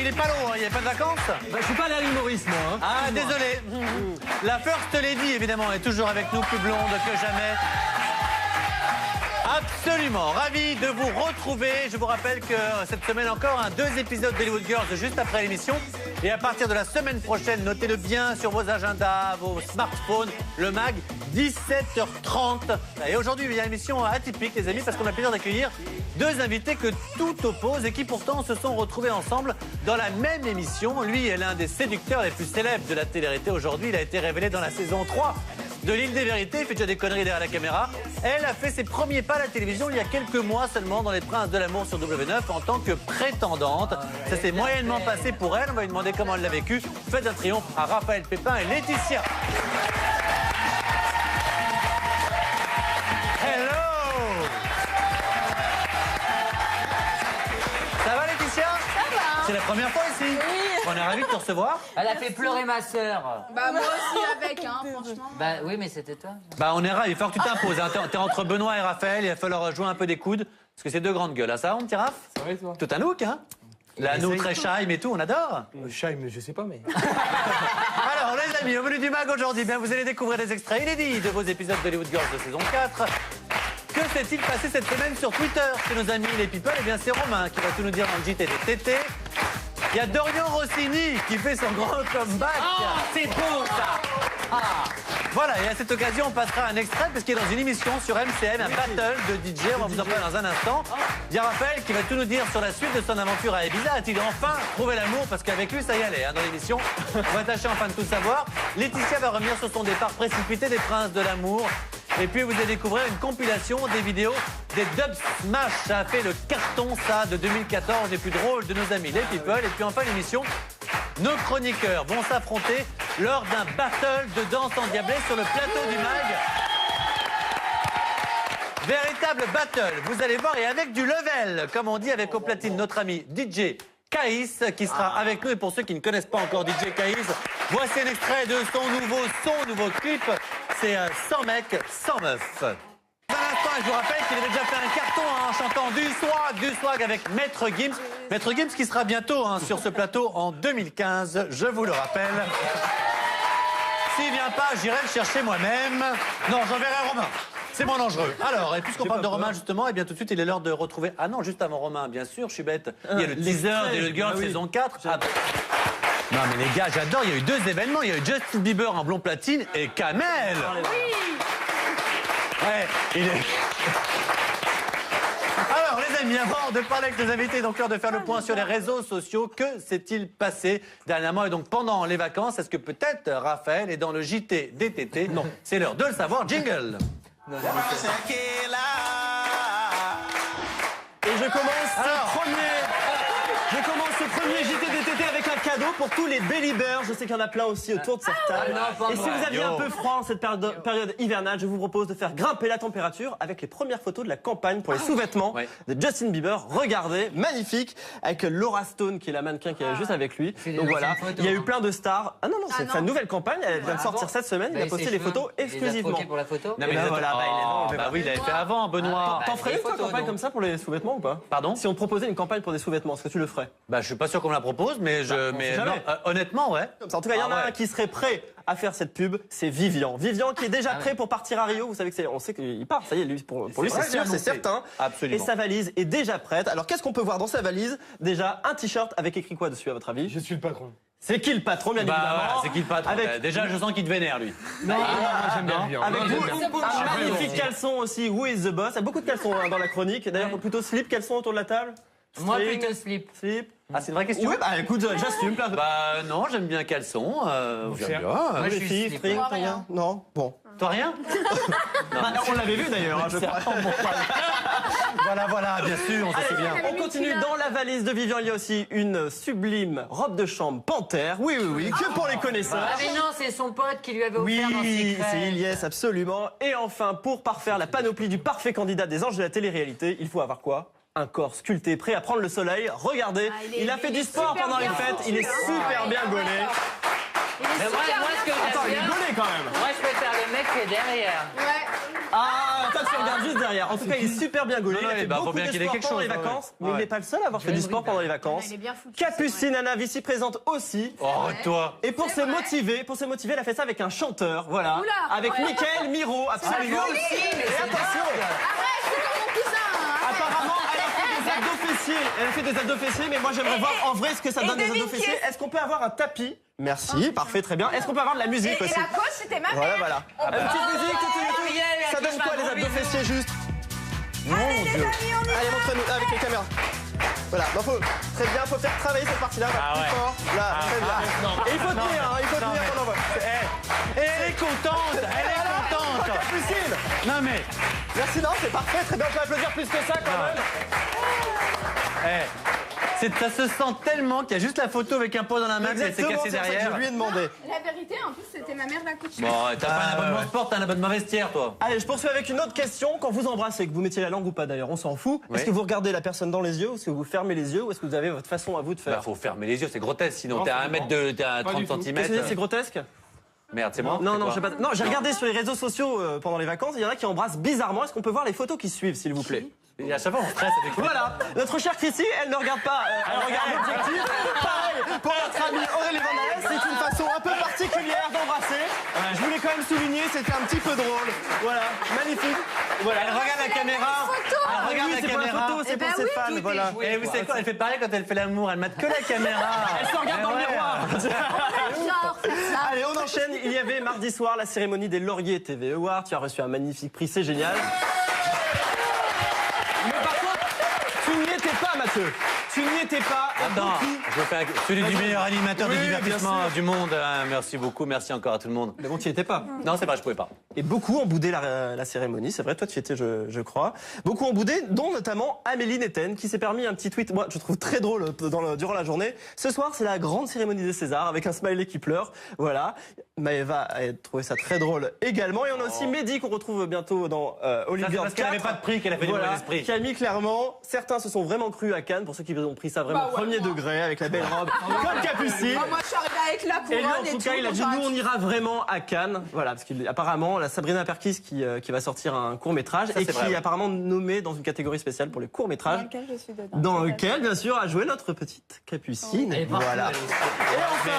est pas lourd, il n'y a pas de vacances? Bah, je suis pas allé à l'île Maurice, moi. Hein. Ah, désolé. La First Lady, évidemment, est toujours avec nous, plus blonde que jamais. Absolument, ravi de vous retrouver. Je vous rappelle que cette semaine encore, 2 épisodes d'Hollywood Girls juste après l'émission. Et à partir de la semaine prochaine, notez-le bien sur vos agendas, vos smartphones, le mag, 17h30. Et aujourd'hui, il y a une émission atypique, les amis, parce qu'on a le plaisir d'accueillir 2 invités que tout oppose et qui pourtant se sont retrouvés ensemble dans la même émission. Lui est l'un des séducteurs les plus célèbres de la télé-réalité aujourd'hui. Il a été révélé dans la saison 3 de l'île des vérités. Il fait déjà des conneries derrière la caméra. Elle a fait ses premiers pas à la télévision il y a quelques mois seulement dans Les Princes de l'amour sur W9 en tant que prétendante. Ça s'est moyennement passé pour elle. On va lui demander comment elle l'a vécu. Faites un triomphe à Raphaël Pépin et Laetitia. Hello! Ça va Laetitia? Ça va. C'est la première fois ici? Oui. On est ravis de te recevoir. Elle a fait pleurer ma sœur. Bah moi aussi avec, hein, franchement. Bah oui, mais c'était toi. Bah on est ravis, il faut que tu t'imposes. Hein. T'es entre Benoît et Raphaël, il va falloir jouer un peu des coudes. Parce que c'est 2 grandes gueules. Ah, ça va, mon petit Raph? Ça va et toi? Tout un look, hein? La nous très shy, mais tout, on adore. Shy, mais je sais pas, mais... Alors, les amis, au menu du mag aujourd'hui, bien, vous allez découvrir des extraits inédits de vos épisodes d'Hollywood Girls de saison 4. Que s'est-il passé cette semaine sur Twitter chez nos amis les people? Eh bien, c'est Romain qui va tout nous dire dans le JT des TT. Il y a Dorian Rossini qui fait son grand comeback. Oh, c'est beau ça. Voilà, et à cette occasion, on passera un extrait parce qu'il est dans une émission sur MCM, un battle de DJ. On va vous en parler dans un instant. Il y a Raphaël qui va tout nous dire sur la suite de son aventure à Ibiza. A-t-il enfin trouvé l'amour? Parce qu'avec lui, ça y allait hein, dans l'émission. On va tâcher enfin de tout savoir. Laetitia va revenir sur son départ précipité des Princes de l'amour. Et puis vous allez découvrir une compilation des vidéos des Dub Smash. Ça a fait le carton, ça, de 2014, les plus drôles de nos amis, les people. Et puis enfin, l'émission, nos chroniqueurs vont s'affronter lors d'un battle de danse endiablée sur le plateau du mag. Véritable battle, vous allez voir, et avec du level, comme on dit avec au platine notre ami DJ Kaïs, qui sera avec nous. Et pour ceux qui ne connaissent pas encore DJ Kaïs, voici un extrait de son nouveau clip. C'est 100 mecs, 100 meufs. Dans un instant, je vous rappelle qu'il avait déjà fait un carton en chantant du swag avec Maître Gims. Maître Gims qui sera bientôt sur ce plateau en 2015, je vous le rappelle. S'il vient pas, j'irai le chercher moi-même. Non, j'enverrai Romain. C'est moins dangereux. Alors, et puisqu'on parle de Romain, justement, et bien tout de suite, il est l'heure de retrouver... Ah non, juste avant Romain, bien sûr, je suis bête. Il y a le teaser des Hollywood Girls saison 4. Non mais les gars, j'adore, il y a eu 2 événements. Il y a eu Justin Bieber en blond platine et Kamel. Oui. Ouais, il est... Alors les amis, avant de parler avec nos invités, donc l'heure de faire le point sur les réseaux sociaux. Que s'est-il passé dernièrement et donc pendant les vacances? Est-ce que peut-être Raphaël est dans le JT des TT? Non. C'est l'heure de le savoir, jingle. Et je commence ce premier JT des TT avec un cadeau pour tous les Belly Bears. Je sais qu'il y en a plein aussi autour de cette table. Et si vous aviez un peu froid en cette période hivernale, je vous propose de faire grimper la température avec les premières photos de la campagne pour les sous-vêtements de Justin Bieber. Regardez, magnifique, avec Laura Stone qui est la mannequin qui est juste avec lui. Donc voilà, il y a eu plein de stars. Ah non, c'est sa nouvelle campagne, elle vient de sortir cette semaine. Il a posté les photos exclusivement. Pour la photo. Non mais voilà, oui, il l'avait fait avant, Benoît. T'en ferais une campagne comme ça pour les sous-vêtements ou pas? Pardon? Si on te proposait une campagne pour des sous-vêtements, est-ce que tu le ferais? Bah, je suis pas sûr qu'on me la propose, mais non, honnêtement, ouais. En tout cas, il y en a un qui serait prêt à faire cette pub, c'est Vivian. Vivian qui est déjà prêt pour partir à Rio. Vous savez que on sait qu'il part, ça y est, lui, pour lui c'est sûr, c'est certain. Absolument. Et sa valise est déjà prête. Alors qu'est-ce qu'on peut voir dans sa valise? Déjà un t-shirt avec écrit quoi dessus à votre avis? Je suis le patron. C'est qui le patron, bien évidemment? Voilà, c'est qui le patron? Avec... Déjà, je sens qu'il te vénère, lui. Non, moi j'aime bien Vivian. Avec Moi, j'aime bien. un magnifique caleçon aussi, Who is the boss? Il y a beaucoup de caleçons dans la chronique. D'ailleurs, plutôt slip, caleçon autour de la table? Moi String, plutôt slip. Slip. Ah, c'est une vraie question? Oui, bah écoute, j'assume. Bah, non, j'aime bien caleçon. J'aime bien. Moi, je Les suis filles, slip. string, Moi, rien. rien. Non, bon. Toi, rien? On l'avait vu d'ailleurs, je crois. Voilà, bien sûr, on se souvient. On continue dans la valise de Vivian. Il y a aussi une sublime robe de chambre panthère. Oui, que pour les connaisseurs. Ah mais non, c'est son pote qui lui avait offert dans Oui, secret. c'est Ilyes, absolument. Et enfin, pour parfaire la panoplie du parfait candidat des anges de la télé-réalité, il faut avoir quoi? Un corps sculpté, prêt à prendre le soleil. Regardez, il a fait du sport pendant les fêtes, il est super bien gaulé. Mais moi, ce que Attends, j'aime il est bien, gaulé quand même. moi, je préfère le mec qui est derrière. Ouais. Ah Ah, toi tu regardes juste derrière. En tout cas, il est super bien gaulé. Non, non, Il a fait bah, faut beaucoup bien de qu'il ait sport quelque pendant chose, les ouais. vacances. Mais il Ouais. n'est pas le seul à avoir fait du sport pendant les vacances. Il est bien foutu. Capucine Anna, ici présente aussi. Oh, toi. Et pour C'est se vrai. motiver, elle a fait ça avec un chanteur, voilà. Oula, avec ouais. Mickaël Miro, absolument. joli. Et attention, Arrête, c'est comme mon cousin. hein. apparemment, elle a fait des abdos fessiers. Elle a fait des abdos fessiers, mais moi j'aimerais voir en vrai ce que ça donne des abdos fessiers. Est-ce qu'on peut avoir un tapis? Merci, parfait, très bien. Est-ce qu'on peut avoir de la musique Et aussi? la coach, c'était ma Voilà, mère. voilà. Une petite musique, tout. Ça donne quoi les abdos fessiers juste? Mon Les Dieu. amis, on y Allez, montre-nous avec les caméras. Voilà, bah très bien, faut faire travailler cette partie-là, Ah plus ouais. fort. Là, très bien. Et il faut tenir, hein, il faut tenir pendant votre. Et elle est contente, elle est contente. Capucine. Non mais, Merci, non, c'est parfait, très bien, on peut applaudir plus que ça quand même. ça se sent tellement qu'il y a juste la photo avec un pot dans la main qui s'est Exactement, cassé c'est ça que derrière. je lui ai demandé. La vérité, en plus, c'était ma mère la coach. Bon, t'as pas un abonnement ouais. sport, t'as un abonnement vestiaire, toi. Allez, je poursuis avec une autre question. Quand vous embrassez, que vous mettiez la langue ou pas d'ailleurs, on s'en fout. Oui. Est-ce que vous regardez la personne dans les yeux, ou est-ce que vous fermez les yeux, ou est-ce que vous avez votre façon à vous de Bah, faire? faut fermer les yeux, c'est grotesque, sinon Non, t'es à ça 1 mètre de, t'es à 30 Qu'est-ce que cm. vous dites, c'est grotesque? Merde, c'est moi. Non, c'est non, quoi je sais pas. Non, j'ai regardé sur les réseaux sociaux pendant les vacances, il y en a qui embrassent bizarrement. Est-ce qu'on peut voir les photos qui suivent, s'il vous plaît? Et à chaque fois, on stresse avec ça. Voilà, notre chère Chrissy, elle ne regarde pas, elle regarde l'objectif. Pareil, pour notre ami Aurélie Van Alès, c'est une façon un peu particulière d'embrasser. Je voulais quand même souligner, c'était un petit peu drôle. Voilà, magnifique. Voilà. Elle regarde la caméra. Elle regarde Oui, la c'est pour la caméra. photo, c'est pour ben ses oui, fans, tout est voilà. joué. Et vous savez quoi, elle fait pareil quand elle fait l'amour, elle mate que la caméra. Elle se regarde dans le miroir. Genre, c'est ça. Allez, on enchaîne. Il y avait mardi soir la cérémonie des Lauriers TV Awards. Tu as reçu un magnifique prix, c'est génial. Mais par contre, tu n'y étais pas, Mathieu. Tu n'y étais pas. Attends, je fais celui du meilleur animateur Oui, de bien divertissement sûr. du monde. Merci beaucoup, merci encore à tout le monde. Mais bon, tu n'y étais pas. Non, c'est vrai, je pouvais pas. Et beaucoup ont boudé la cérémonie, c'est vrai, toi tu y étais, je crois. Beaucoup ont boudé, dont notamment Amélie Netten, qui s'est permis un petit tweet, moi je trouve très drôle durant la journée. Ce soir, c'est la grande cérémonie des Césars, avec un smiley qui pleure, voilà. Maëva a trouvé ça très drôle également. Et on a aussi Mehdi, qu'on retrouve bientôt dans Ça, c'est Olympiade parce qu'elle 4. n'avait pas de prix qu'elle a fait du mauvais esprit. Qui a mis clairement, certains se sont vraiment crus à Cannes, pour ceux qui ont pris ça vraiment Bah ouais, premier moi. degré, avec la belle robe, comme Capucine. Oh, moi, je suis arrivée avec la Et lui, couronne en et tout tout. cas, il a dit donc nous, on ira vraiment à Cannes. Voilà, parce qu'apparemment, la Sabrina Perkis qui va sortir un court-métrage Ça, et c'est qui vrai, est ouais. apparemment nommée dans une catégorie spéciale pour les courts-métrages. lequel je suis dedans. Dans lequel, bien sûr, a joué notre petite Capucine. Elle est partout, Voilà. elle est- Et enfin,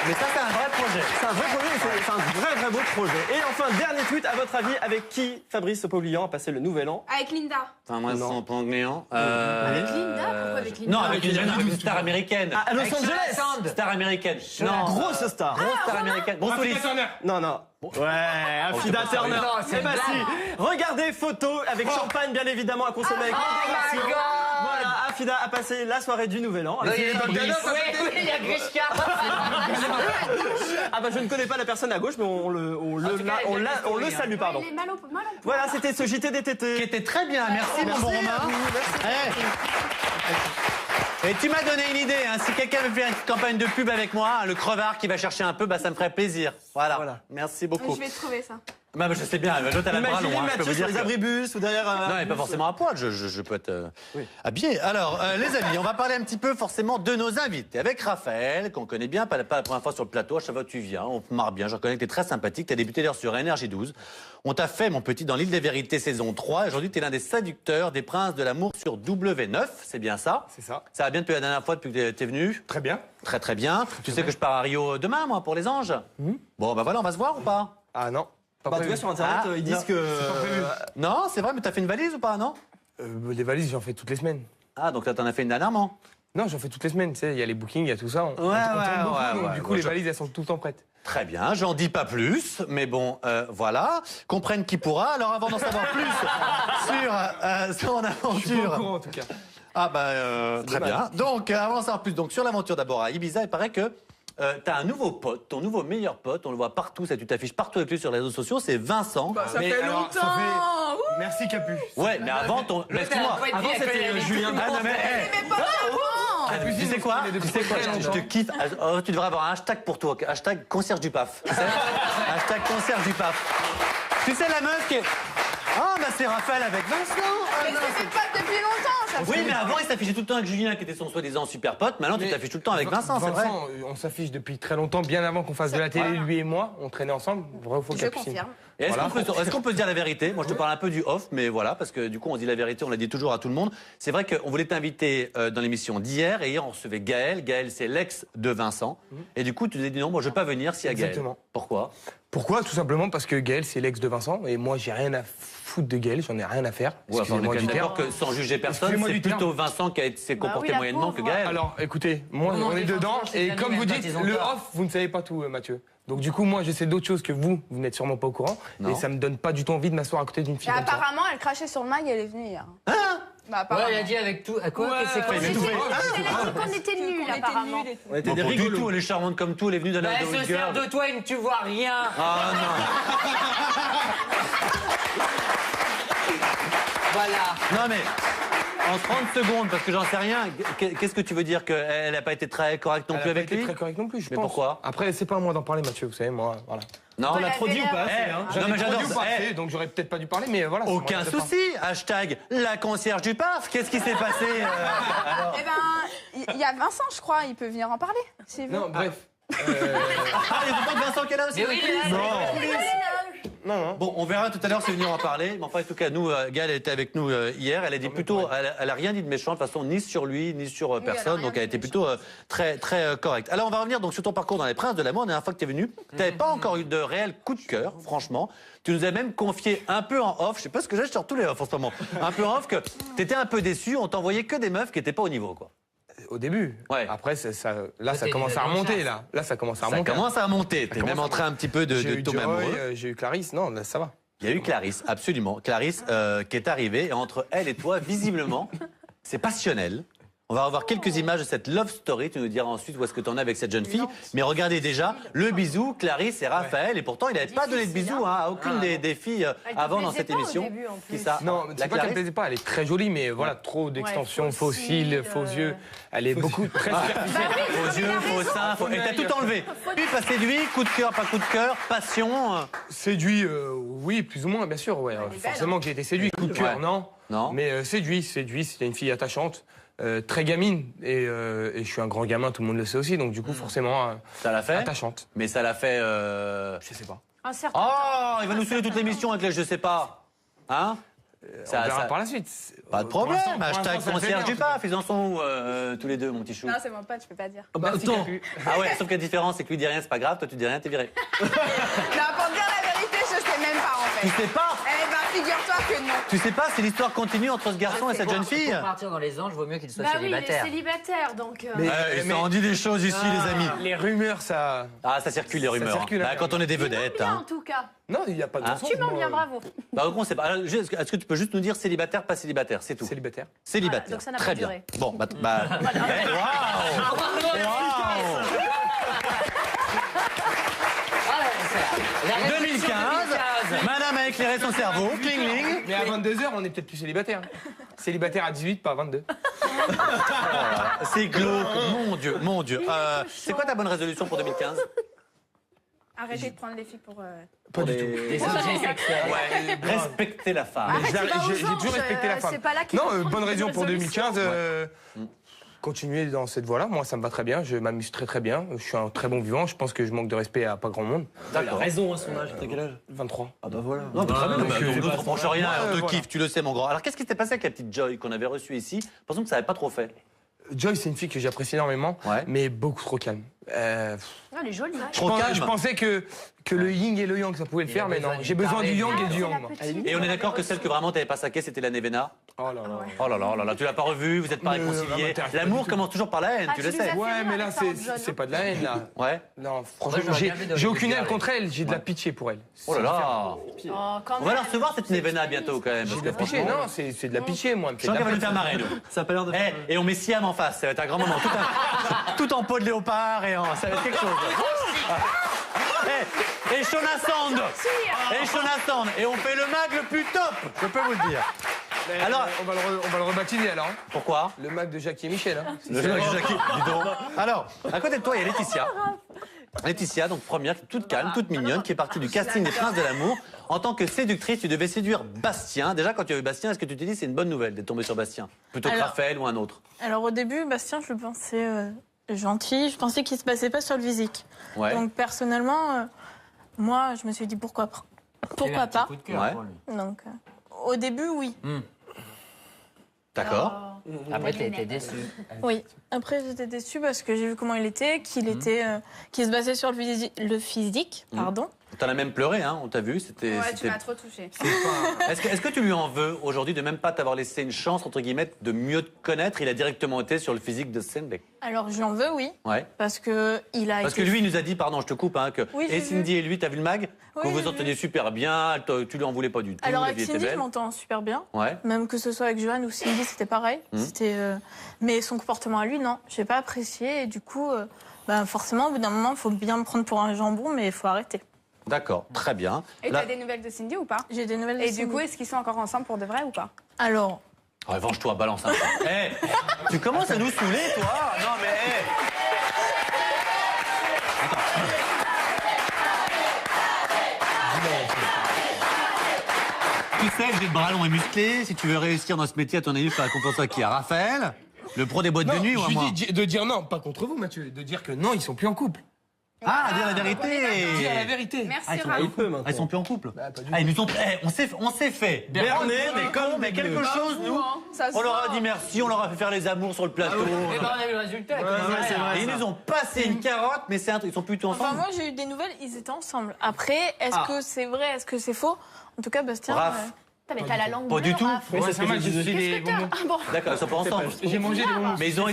Mais ça, c'est un vrai projet. c'est un vrai projet, c'est un vrai beau projet. Et enfin, dernier tweet, à votre avis, avec qui Fabrice Paulian a passé le nouvel an? Avec Linda. Enfin, moi, Non. sans pangléant. Avec Linda. Pourquoi avec Linda? Non, avec une star américaine. À Los Avec Angeles. Jonathan Sand. Star américaine. Non, grosse star. Grosse star américaine. Bruce Willis. Non, non. Ouais, Afida Turner. Non, c'est C'est une pas si. blague. Regardez, photo avec champagne, bien évidemment, à consommer avec my modération. God. Voilà, Afida a passé la soirée du Nouvel An. Il y a Avec Grishka. Fabrice. Oui, il y a Grishka. Ah bah je ne connais pas la personne à gauche, mais on le tout cas, il y a une on le story, salue, Ouais, pardon. il est mal au point. Voilà, c'était ce JT des Qui TT. était très bien, merci mon bon Merci à Romain. vous, merci. Et tu m'as donné une idée, hein. Si quelqu'un veut faire une petite campagne de pub avec moi, le crevard qui va chercher un peu, bah, ça me ferait plaisir. Voilà. Voilà. Merci beaucoup. Je vais trouver ça. Bah, je sais bien, l'autre elle a le bras long, Imaginez hein, je peux Mathieu vous sur dire. les que- abribus ou derrière un... Non, mais pas forcément à poil, je peux être Oui. habillé. Alors, les amis, on va parler un petit peu forcément de nos invités. Avec Raphaël, qu'on connaît bien, pas la première fois sur le plateau, à chaque fois que tu viens, on te marre bien, je reconnais que tu es très sympathique, tu as débuté d'ailleurs sur NRJ12. On t'a fait, mon petit, dans l'île des vérités saison 3, et aujourd'hui tu es l'un des séducteurs des princes de l'amour sur W9, c'est bien ça? C'est ça. Ça va bien depuis la dernière fois, depuis que tu es venu? Très bien. Très très bien. Tu sais que je pars à Rio demain, moi, pour les anges? Bon, bah voilà, on va se voir ou pas? Ah non. Pas Bah, en tout prévu. cas, sur Internet, Ah, ils disent non, que... Non, c'est vrai, mais t'as fait une valise ou pas, non? Les valises, j'en fais toutes les semaines. Ah, donc là, t'en as fait une dernièrement? Non, j'en fais toutes les semaines. Tu sais, il y a les bookings, il y a tout ça. On tourne beaucoup, donc du coup, ouais, les je- valises, elles sont tout le temps prêtes. Très bien, j'en dis pas plus, mais bon, voilà, comprenne qui pourra. Alors avant d'en savoir plus sur son Je suis pas au aventure... courant, en tout cas. Ah bah très bien. Donc avant d'en savoir plus, donc sur l'aventure d'abord à Ibiza, il paraît que t'as un nouveau pote, ton nouveau meilleur pote, on le voit partout, ça tu t'affiches partout avec lui sur les réseaux sociaux, c'est Vincent. Ça Mais- fait alors, longtemps. ça fait- Merci, Capu. Ouais, mais avant ton... Excuse-moi. Avant, c'était Julien Ah non mais... Mais pas avant. Tu sais quoi, je te kiffe. Oh, tu devrais avoir un hashtag pour toi. Hashtag concierge du PAF. Tu sais hashtag concierge du PAF. Tu sais la meuf qui est... Ah bah c'est Raphaël avec Vincent. Mais c'est pas depuis longtemps. Ça Oui fait- mais avant il s'affichait tout le temps avec Julien qui était son soi-disant super pote. Maintenant tu Mais t'affiches tout le temps avec Vincent, c'est vrai. On s'affiche depuis très longtemps, bien avant qu'on fasse de la télé, lui et moi. On traînait ensemble. Vrai ou faux, Je Capucine? confirme. Et est-ce Voilà. est-ce qu'on peut se dire la vérité? Moi, je te parle un peu du off, mais voilà, parce que du coup, on dit la vérité, on l'a dit toujours à tout le monde. C'est vrai qu'on voulait t'inviter dans l'émission d'hier, et hier, on recevait Gaël. Gaël, c'est l'ex de Vincent. Et du coup, tu nous as dit non, moi, je veux pas venir s'il y a Gaël. Exactement. Pourquoi? Pourquoi? Tout simplement parce que Gaël, c'est l'ex de Vincent. Et moi, j'ai rien à foutre de Gaël. J'en ai rien à faire. Ouais, enfin, on est quand Excusez-moi même du d'accord terme. que sans juger personne, Excusez-moi c'est du terme. plutôt Vincent qui s'est comporté la moyennement que pauvre. Gaël. Alors, écoutez, moi, Non, on est les dedans. enfants, c'est Et des comme vous amis, dites, quand ils ont le tort. off, vous ne savez pas tout, Mathieu. Donc, du coup, moi, je sais d'autres choses que vous n'êtes sûrement pas au courant. Non. Et ça me donne pas du tout envie de m'asseoir à côté d'une fille Et comme ça. apparemment, elle crachait sur le mag et elle est venue hier. Bah, Ouais, apparemment. il a dit avec tout. À quoi? Ouais, C'est quoi? ouais, c'est mais tout quoi? fait. Elle a dit qu'on était nuls, apparemment. On était Bon, des pas du rigolos. tout, elle est charmante comme tout, elle est venue d'un Bah, homme elle de se haute sert gueule. de toi et tu vois rien. Ah non. Voilà. Non mais, en 30 secondes, parce que j'en sais rien, qu'est-ce que tu veux dire? Qu'elle n'a pas été très correcte non Elle plus a pas avec été lui? très correct non plus, je Mais pense. pourquoi? Après, c'est pas à moi d'en parler, Mathieu, vous savez, moi, voilà. Non, On l'a trop dit ou pas assez, hein? Non, mais j'adore Produit ça. ou pas assez, donc j'aurais peut-être pas dû parler, mais voilà. ça Aucun m'arrête pas. souci. Hashtag la concierge du PAF. Qu'est-ce qui s'est passé alors Eh ben, il y a Vincent, je crois, il peut venir en parler. Si vous. Non, bref. Ah, il y a pourtant Vincent qui est là aussi. Mais oui, il est là. Non, non. Bon, on verra tout à l'heure si venir en parler. Mais enfin, en tout cas, nous, Gaëlle était avec nous hier. Elle a dit plutôt, elle a rien dit de méchant de toute façon, ni sur lui, ni sur elle a personne. rien Donc, elle a dit de été plutôt très, très correcte. Alors, on va revenir donc sur ton parcours dans les Princes de l'amour. La dernière fois que tu es venu, tu n'avais pas encore eu de réel coup de cœur, franchement. Tu nous as même confié un peu en off. Je sais pas ce que j'ai sur tous les off en ce moment. Un peu en off que tu étais un peu déçu. On t'envoyait que des meufs qui n'étaient pas au niveau, quoi. Au début. Ouais. Après, là, ça T'es commence à dans le remonter, chasse. là. Là, ça commence à Ça remonter. commence à monter. Tu es commence même à en train un petit peu J'ai de eu tomber Joy, amoureux. j'ai eu Clarisse. Non, là, ça va. Il y a eu Clarisse, absolument. Clarisse qui est arrivée. Et entre elle et toi, visiblement, c'est passionnel. On va revoir quelques images de cette love story. Tu nous diras ensuite où est-ce que tu en es avec cette jeune fille. Mais regardez déjà le bisou, Clarisse et Raphaël. Et pourtant, il n'avait pas donné de bisous à aucune des filles avant dans cette émission. Qui ça Non, La c'est pas qu'elle Clarisse me plaisait pas. Elle est très jolie, mais voilà, trop d'extensions, faux cils, faux yeux. Elle est beaucoup très superficielle. Faux yeux, faux seins. Et t'as tout enlevé. Puis pas séduit, coup de cœur, pas coup de cœur, passion. Séduit, oui, plus ou moins, bien sûr. Ouais. Forcément que j'ai été séduit. Coup de cœur, Ouais. non. Non. Mais séduit. C'était une fille attachante. Très gamine et je suis un grand gamin, tout le monde le sait aussi, donc du coup forcément Ça l'a fait. attachante. Mais ça l'a fait. Je sais pas. Un certain. Oh, il va nous saouler toute l'émission avec les je sais pas. Hein? On verra par la suite. Pas de Pour problème. l'instant, Hashtag ça me fait concierge bien, du PAF. Ils en sont où tous les deux, mon petit chou? Non, c'est mon pote, je peux pas dire. Bah, attends. Ah ouais, sauf que la différence, c'est que lui dit rien, c'est pas grave. Toi, tu dis rien, t'es viré. Non, pour dire la vérité, je sais même pas en Tu fait. sais pas? Eh ben, figure-toi que non. Tu sais pas si l'histoire continue entre ce garçon et cette jeune fille? Pour partir dans les anges, vaut mieux qu'il soit Bah oui, il est célibataire. célibataire, donc. Ils s'en dit des choses ici, les amis. Les rumeurs, ça. Ah, ça circule les rumeurs. circule, Bah, hein. quand on est des vedettes. Bien, en Hein. tout cas. Non, il n'y a pas de Ah. mensonge. Tu mens moi, bien, bravo. Bah, au fond, c'est pas. Alors, est-ce que tu peux juste nous dire célibataire, pas célibataire? C'est tout. Célibataire. Célibataire. Voilà, donc ça n'a pas Très bien. duré. Bon, bah. Eh, waouh! Waouh! La 2015, madame a éclairé son cerveau, cling ling. Mais à 22h, on est peut-être plus célibataire. Célibataire à 18, pas à 22. C'est glauque, mon Dieu, mon Dieu. C'est quoi ta bonne résolution pour 2015? Arrêtez de prendre les filles pour. Pas du tout. Des objets sexuels. Ouais, respecter la femme. Arrête, J'ai c'est pas aux j'ai anges, toujours respecté la femme. c'est pas là qu'il Non, faut prendre bonne des raison pour résolutions. 2015. Continuer dans cette voie-là, moi ça me va très bien, je m'amuse très très bien, je suis un très bon vivant, je pense que je manque de respect à pas grand monde. D'accord. Raison à son âge. T'as quel âge? 23. Ah bah voilà. Non, mais très bien, donc, mais nous, on reproche rien, on te voilà. kiffe, tu le sais, mon grand. Alors, qu'est-ce qui s'était passé avec la petite Joy qu'on avait reçue ici? Pensons que ça n'avait pas trop fait. Joy, c'est une fille que j'apprécie énormément, Ouais. mais beaucoup trop calme. Ah, elle est jolie. Trop calme. Je pensais que le yin et le yang, ça pouvait le Il faire, a mais non. besoin J'ai d'une besoin du yang tarée. et du C'est yang, la moi. petite. Et on est d'accord que celle que vraiment t'avais pas saquée, c'était la Nevena? Oh là là. Oh là là, oh là là, tu l'as pas revue, vous êtes pas Mais, réconciliés. m'intéresse pas L'amour du tout. commence toujours par la haine, Ah, tu tu le nous sais. as fait Ouais, mal mais là, avec Sarah John, c'est pas de la haine, là. Ouais. Non, franchement, Moi, j'aurais bien vu de j'ai le aucune haine regarder. contre elle, j'ai de la pitié pour elle. Oh là là. Oh, quand On va la même. recevoir cette Nevena bientôt quand même. J'ai parce de la que pitié, franchement, non, c'est de la pitié, moi. elle me Je fait sens de qu'elle la va nous faire peine. marrer, nous. Ça a pas l'air de. Et on met Siam en face, ça va être un grand moment. Tout en peau de léopard et ça va être quelque chose. Et Shona Sand. Et Shona Sand. Et on fait le mag le plus top, je peux vous le dire. Alors, On va le rebaptiser alors. hein. pourquoi? Le Mac de Jackie et Michel. Hein. Le jeu avec Jackie, dis donc. Alors, à côté de toi, il y a Laetitia. Laetitia, donc première, toute calme, toute mignonne, qui est partie du casting des Princes de l'amour. En tant que séductrice, tu devais séduire Bastien. Déjà, quand tu as vu Bastien, est-ce que tu t'es dit c'est une bonne nouvelle d'être tombé sur Bastien? Plutôt que Alors- Raphaël ou un autre? Alors au début, Bastien, je le pensais gentil. Je pensais qu'il se passait pas sur le physique. Ouais. Donc personnellement, moi, je me suis dit pourquoi Pourquoi pas? Coup de cœur Ouais. pour lui. Donc, au début, oui. D'accord. Après, t'as été déçu. Oui. Après, j'étais déçue parce que j'ai vu comment il était, qu'il se basait sur le physique, pardon. T'en as même pleuré, hein, on t'a vu. C'était. Ouais, tu c'était- m'as trop touchée. Est-ce que tu lui en veux aujourd'hui de même pas t'avoir laissé une chance, entre guillemets, de mieux te connaître? Il a directement été sur le physique de Stenbeck. Alors, j'en veux, oui. Ouais. Parce que il a Parce que été... lui, il nous a dit, pardon, je te coupe, hein, que Oui, et j'ai Cindy et lui, t'as vu le mag? Oui, Que vous j'ai enteniez super bien, tu lui en voulais pas du tout. Alors, la avec vie était Cindy, je belle. m'entends super bien. Ouais. Même que ce soit avec Johan ou Cindy, c'était pareil. Mais son comportement à lui, non. J'ai pas apprécié. Et du coup, forcément, au bout d'un moment, il faut bien me prendre pour un jambon, mais il faut arrêter. D'accord, très bien. Et Là- t'as des nouvelles de Cindy ou pas? J'ai des nouvelles de Et du Cindy. coup, est-ce qu'ils sont encore ensemble pour de vrai ou pas? Alors, Revanche-toi, balance un peu. Eh, tu commences à nous saouler, toi? Non, mais. Tu sais que j'ai le bras long et musclé. Si tu veux réussir dans ce métier, à ton avis, il faut la confiance à qui? À Raphaël? Le pro des boîtes de nuit ou à je moi? lui dis de dire non, pas contre vous, Mathieu, de dire que non, ils sont plus en couple. Ah, dire la vérité! Dire la vérité. Merci, Ah, ils sont, Raph. Il peut maintenant. ah, ils sont plus en couple? Bah, pas du Ah, ils nous ont. Eh, on s'est fait berner, mais comme mais quelque chose, nous. Ça se On leur a voit. dit merci, on leur a fait faire les amours sur le plateau. Et ben, on a vu le résultat. c'est vrai. Et ils nous ont passé une carotte, mais c'est un truc, ils sont plutôt enfin, ensemble. moi, j'ai eu des nouvelles, ils étaient ensemble. Après, est-ce que c'est vrai, est-ce que c'est faux? En tout cas, Bastien... Raph. Putain, mais t'as la langue Pas bleue, du tout. Raph. Oui, c'est ce que moi, j'ai je dit. suis des bonbons. Ah bon. D'accord, ils sont pas ensemble. J'ai mangé des bonbons. Mais ils ont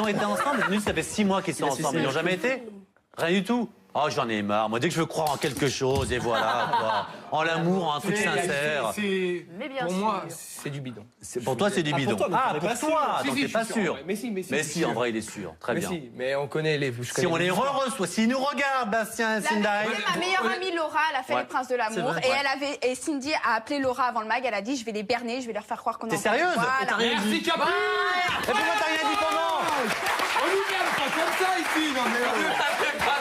été ensemble. Nous, ça fait 6 mois qu'ils sont ensemble. Ils n'ont jamais été? Rien du tout. Oh, j'en ai marre. Moi, dès que je veux croire en quelque chose, et voilà, quoi. En l'amour, en un truc sincère. Mais bien Pour sûr. moi, c'est du bidon. Pour toi, c'est du bidon. toi, donc Ah, on est pour pas toi, sûr. donc Si, t'es je pas suis sûr. sûr. Mais si, Mais je si, suis en sûr. vrai, il est sûr. Très Mais bien. si, mais on connaît les. Si on les re-reçoit, s'ils nous regardent, Bastien et La- Cindy. Ma meilleure amie Laura, elle a fait Ouais. les Princes de l'amour vrai, et ouais. et Cindy a appelé Laura avant le mag. Elle a dit je vais les berner, je vais leur faire croire qu'on est T'es en couple. sérieuse? Voilà. Et t'as rien dit? Merci, Capu. Et pourquoi t'as rien dit pendant? On nous garde pas comme ça ici, non mais.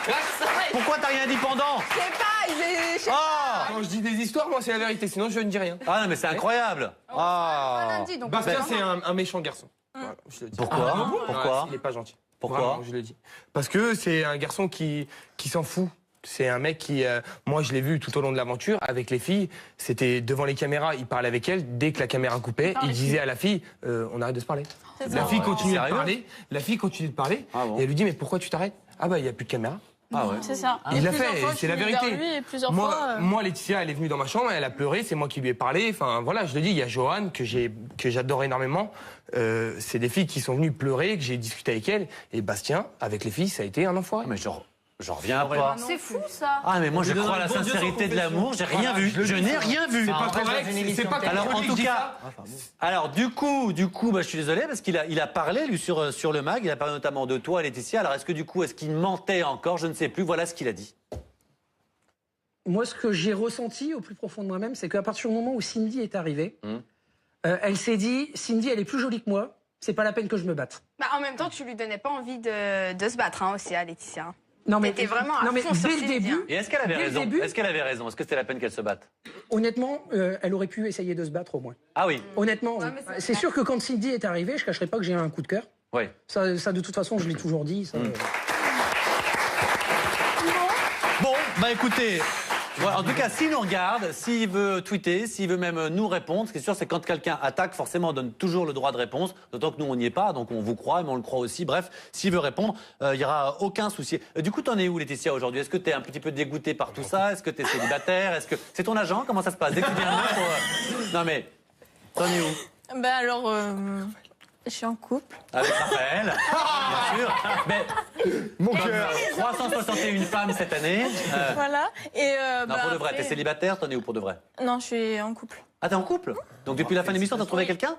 Pourquoi t'as rien dit pendant? Je sais pas, je sais Ah! Quand je dis des histoires, moi c'est la vérité, sinon je ne dis rien. Ah non, mais c'est incroyable. Ah! pas lundi, donc Bastien, on c'est un méchant garçon. Voilà, je le dis. Pourquoi? Pourquoi? Ouais, il est pas gentil. Pourquoi? Vraiment, je le dis. Parce que c'est un garçon qui s'en fout. C'est un mec qui, moi je l'ai vu tout au long de l'aventure avec les filles, c'était devant les caméras, il parlait avec elles, dès que la caméra coupait, il disait à la fille, on arrête de se parler. C'est La ça. fille continue de Sérieux? parler, la fille continue de parler, Ah bon? et elle lui dit mais pourquoi tu t'arrêtes? Ah bah il y a plus de caméra. Ah ouais. C'est ça. Il Et l'a plusieurs fait, fois, et je c'est la suis venue vérité. vers lui et plusieurs Moi, fois, moi, Laetitia, elle est venue dans ma chambre, elle a pleuré, c'est moi qui lui ai parlé. Enfin, voilà, je le dis, il y a Johan que j'adore énormément. C'est des filles qui sont venues pleurer, que j'ai discuté avec elles. Et Bastien, avec les filles, ça a été un enfoiré. Mais j'en reviens pas. C'est fou ça. Ah, mais moi, je On lui crois à la donne le bon Dieu sincérité sans de l'amour. J'ai rien vu. Je n'ai rien vu. C'est pas en vrai, correct, dans une c'est émission pas de télé. Alors, en correct, tout je dis cas, ça. alors du coup, bah, je suis désolé parce qu'il a parlé lui sur le mag. Il a parlé notamment de toi, Laetitia. Alors, est-ce qu'il mentait encore? Je ne sais plus. Voilà ce qu'il a dit. Moi, ce que j'ai ressenti au plus profond de moi-même, c'est qu'à partir du moment où Cindy est arrivée, elle s'est dit, Cindy, elle est plus jolie que moi, c'est pas la peine que je me batte. Bah, en même temps, tu lui donnais pas envie de se battre hein, aussi à Laetitia. Non, mais T'étais vraiment à non, mais fond sur dès le Cindy, début, hein. Et est-ce qu'elle avait Dès le raison? début- Est-ce qu'elle avait raison? Est-ce que c'était la peine qu'elle se batte? honnêtement, elle aurait pu essayer de se battre au moins. Ah oui. Honnêtement, Ouais, mais c'est c'est sûr que quand Cindy est arrivée, je cacherai pas que j'ai eu un coup de cœur. Oui. Ça, de toute façon, je l'ai toujours dit. Ça, Bon, bah écoutez, voilà, en tout cas, s'il nous regarde, s'il veut tweeter, s'il veut même nous répondre, ce qui est sûr, c'est quand quelqu'un attaque, forcément, on donne toujours le droit de réponse, d'autant que nous, on n'y est pas, donc on vous croit, mais on le croit aussi. Bref, s'il veut répondre, il n'y aura aucun souci. Du coup, t'en es où, Laetitia, aujourd'hui? Est-ce que t'es un petit peu dégoûtée par tout ça? Est-ce que t'es célibataire? Est-ce que c'est ton agent? Comment ça se passe? Dès que tu viens Non, mais, t'en es où? Ben alors, je suis en couple. Avec Raphaël, bien sûr. Mais Mon cœur. 361 femmes cette année. Voilà. Et, Non, pour de vrai, t'es célibataire, t'en es où pour de vrai? Non, je suis en couple. Ah, t'es en couple? Donc depuis la fin de l'émission, t'as trouvé quelqu'un?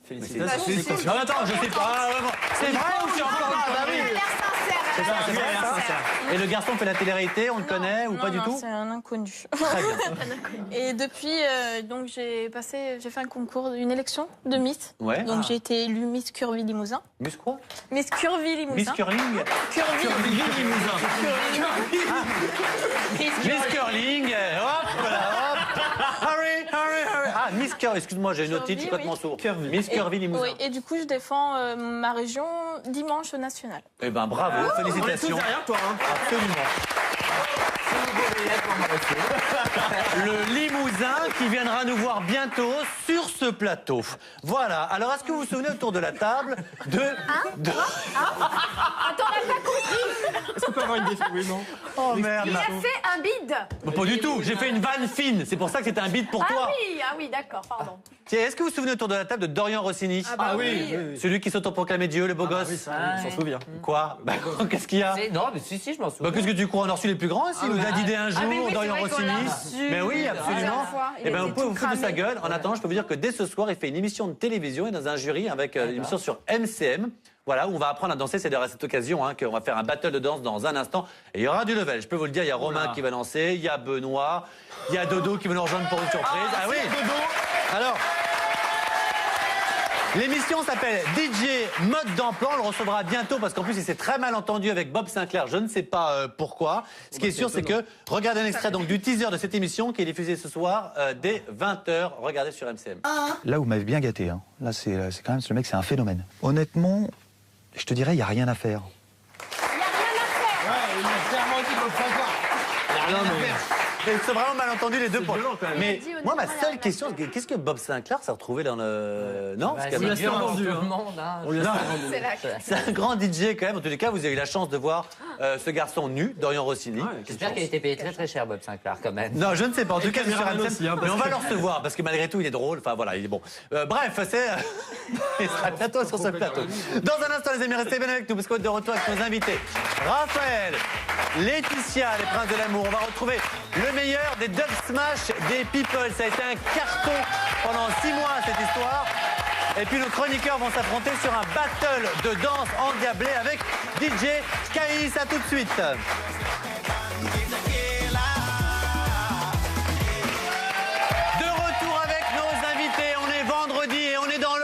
Félicitations. Non, attends, je sais pas. C'est vrai ou c'est encore une Elle a connerie? l'air sincère. C'est ça, c'est elle a vrai, l'air sincère. sincère. Et le garçon fait la télé-réalité, on le connaît ou Non, pas du non, tout? c'est un inconnu. Très bien. Et depuis, donc j'ai fait un concours, une élection de Miss. Ouais. Donc j'ai été élue Miss Curvy Limousin. Miss quoi? Miss Curvy Limousin. Miss Curling? Curvy. Miss Curling, hop là, hop. Hurry, hurry, hurry. Ah, Miss Curly, excuse-moi, j'ai noté, je suis Curvy, complètement sourd. Curvy. Miss Curvy Limousin. Oui, et du coup, je défends ma région dimanche au national. Eh ben bravo, On est tous félicitations. derrière toi. Hein. Absolument. Le Limousin qui viendra nous voir bientôt sur ce plateau. Voilà. Alors, est-ce que vous vous souvenez autour de la table de... Attends, on n'a pas compris. Est-ce qu'on peut avoir une défi? Oui, non. Oh merde. Il a fait un bide. Bah, pas du tout. J'ai fait une vanne fine. C'est pour ça que c'était un beat pour toi. Ah oui, d'accord, pardon. Tiens, est-ce que vous vous souvenez autour de la table de Dorian Rossini? Ah oui. Celui qui s'autoproclamait Dieu, le beau gosse. On s'en souvient. Quoi? Bah, qu'est-ce qu'il y a? Non, mais si, je m'en souviens. Bah, qu'est-ce que tu crois? On a reçu les plus grands ici. Il nous a dit un jour, mais oui, Dorian c'est vrai qu'on Rossini. l'a reçu. Mais oui, absolument. Plusieurs fois. Il Eh ben, était vous pouvez tout vous foutre de sa cramé. gueule. En attendant, je peux vous dire que dès ce soir, il fait une émission de télévision et dans un jury avec une émission sur MCM. Voilà, où on va apprendre à danser. C'est d'ailleurs à cette occasion qu'on va faire un battle de danse dans un instant. Et il y aura du level. Je peux vous le dire, il y a Romain qui va danser, il y a Benoît, il y a Dodo qui va nous rejoindre pour une surprise. Ah oui, Dodo. Alors, l'émission s'appelle DJ Mode d'emploi. On le recevra bientôt parce qu'en plus, il s'est très mal entendu avec Bob Sinclair. Je ne sais pas pourquoi. Ce qui est sûr, c'est que regardez un extrait donc, du teaser de cette émission qui est diffusée ce soir dès 20h. Regardez sur MCM. Là, vous m'avez bien gâté. Hein. Là, c'est quand même, ce mec, c'est un phénomène. Honnêtement, je te dirais, il n'y a rien à faire. C'est vraiment mal entendu les deux points. Mais Il a dit, moi, ma honnêtement, seule il y a question, qu'est-ce que Bob Sinclair s'est retrouvé dans le... Non parce qu'il y a- l'a C'est dur pour vendu, tout hein. le monde. Hein. C'est la C'est un grand DJ quand même. En tous les cas, vous avez eu la chance de voir ce garçon nu, Dorian Rossini. J'espère qu'il a été payé très très cher, Bob Sinclair, quand même. Non, je ne sais pas. En tout cas, c'est sur caméraman MCM. aussi, hein, Mais parce on va que- le recevoir parce que malgré tout, il est drôle. Enfin voilà, il est bon. Bref, c'est. Il sera bientôt sur ce plateau. Dans un instant, les amis, restez bien avec nous parce qu'on est de retour avec nos invités. Raphaël, Laetitia, les princes de l'amour. On va retrouver le meilleur des Dub Smash des People. Ça a été un carton pendant 6 mois cette histoire. Et puis nos chroniqueurs vont s'affronter sur un battle de danse endiablé avec DJ Kaïs. À tout de suite. De retour avec nos invités. On est vendredi et on est dans le...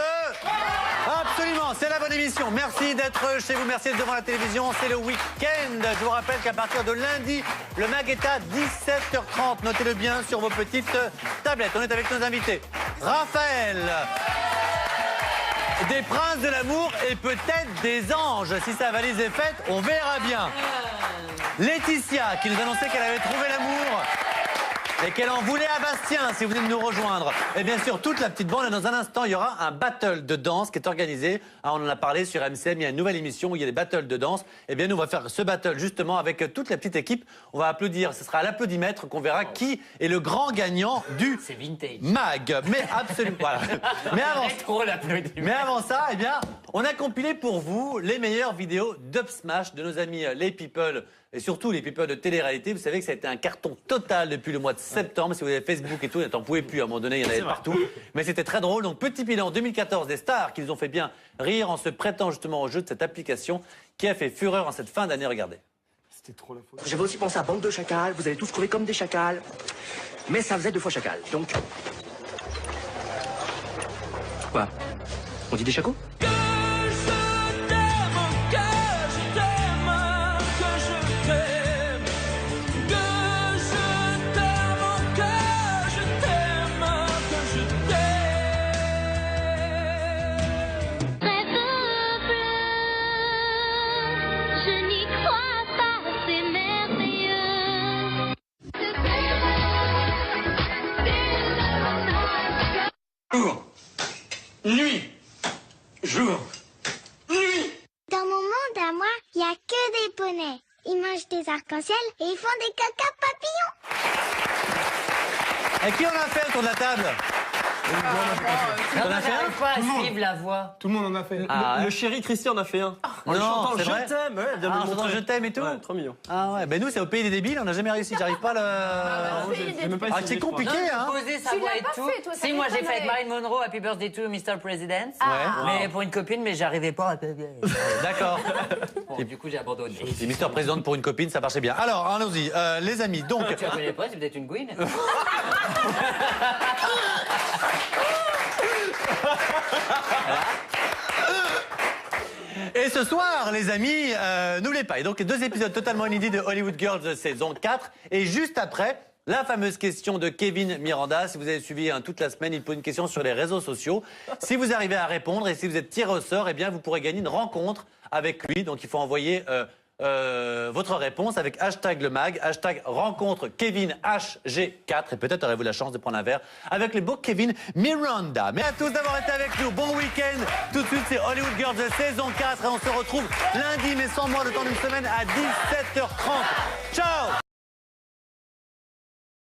Absolument, c'est la bonne émission. Merci d'être chez vous, merci d'être devant la télévision. C'est le week-end. Je vous rappelle qu'à partir de lundi, le mag est à 17h30. Notez-le bien sur vos petites tablettes. On est avec nos invités. Raphaël, des princes de l'amour et peut-être des anges. Si sa valise est faite, on verra bien. Laetitia, qui nous annonçait qu'elle avait trouvé l'amour et qu'elle en voulait à Bastien, si vous venez de nous rejoindre. Et bien sûr, toute la petite bande. Et dans un instant, il y aura un battle de danse qui est organisé. Ah, on en a parlé sur MCM, il y a une nouvelle émission où il y a des battles de danse. Et bien, nous, on va faire ce battle justement avec toute la petite équipe. On va applaudir, ce sera à l'applaudimètre qu'on verra qui est le grand gagnant du C'est vintage. mag. Mais absolument, voilà. Mais avant, Trop l'applaudissement. mais avant ça, eh bien, on a compilé pour vous les meilleures vidéos Dub Smash de nos amis les People et surtout les People de télé-réalité. Vous savez que ça a été un carton total depuis le mois de septembre. Si vous avez Facebook et tout, n'en pouvez plus. À un moment donné, il y en avait partout. Mais c'était très drôle. Donc, petit bilan 2014 des stars qui nous ont fait bien rire en se prêtant justement au jeu de cette application qui a fait fureur en cette fin d'année. Regardez. J'avais aussi pensé à Bande de Chacals, vous allez tous courir comme des chacals. Mais ça faisait 2 fois chacal, donc... Quoi? On dit des chacos? Je n'y crois pas, c'est merveilleux. Jour, nuit, jour, nuit. Dans mon monde à moi, il n'y a que des poneys. Ils mangent des arcs-en-ciel et ils font des caca papillons. Et qui en a fait autour de la table? Non, T'en as fait un? j'arrive pas à suivre la voix. Tout le monde en a fait. Le chéri Christian en a fait un. En lui Non, chantant c'est vrai Je t'aime. Ouais, elle vient de Ah, le en chantant montrer. Je t'aime et tout. Ouais, 3 millions. Ah ouais, ben nous c'est au pays des débiles, on n'a jamais réussi, j'arrive pas à le... J'ai même pas Ah, essayé, c'est je crois. compliqué, hein. Poser sa Tu voix l'as et pas tout. fait, toi, ça Si, moi j'ai fait m'étonnerait. avec Marilyn Monroe, Happy Birthday to Mr. President. Ouais. Mais pour une copine, mais j'arrivais pas à... D'accord. Bon, du coup, j'ai abandonné. Et Mister Présidente pour une copine, ça marchait bien. Alors, allons-y, les amis, donc... Tu la connais pas, c'est peut-être une Gwyn. Et ce soir, les amis, n'oubliez pas, et donc 2 épisodes totalement inédits de Hollywood Girls saison 4, et juste après... La fameuse question de Kevin Miranda. Si vous avez suivi toute la semaine, il pose une question sur les réseaux sociaux. Si vous arrivez à répondre et si vous êtes tiré au sort, eh bien, vous pourrez gagner une rencontre avec lui. Donc, il faut envoyer votre réponse avec hashtag le mag, hashtag rencontre Kevin HG4 et peut-être aurez-vous la chance de prendre un verre avec les beaux Kevin Miranda. Merci à tous d'avoir été avec nous. Bon week-end. Tout de suite, c'est Hollywood Girls de saison 4 et on se retrouve lundi, mais sans moins, le temps d'une semaine à 17h30. Ciao!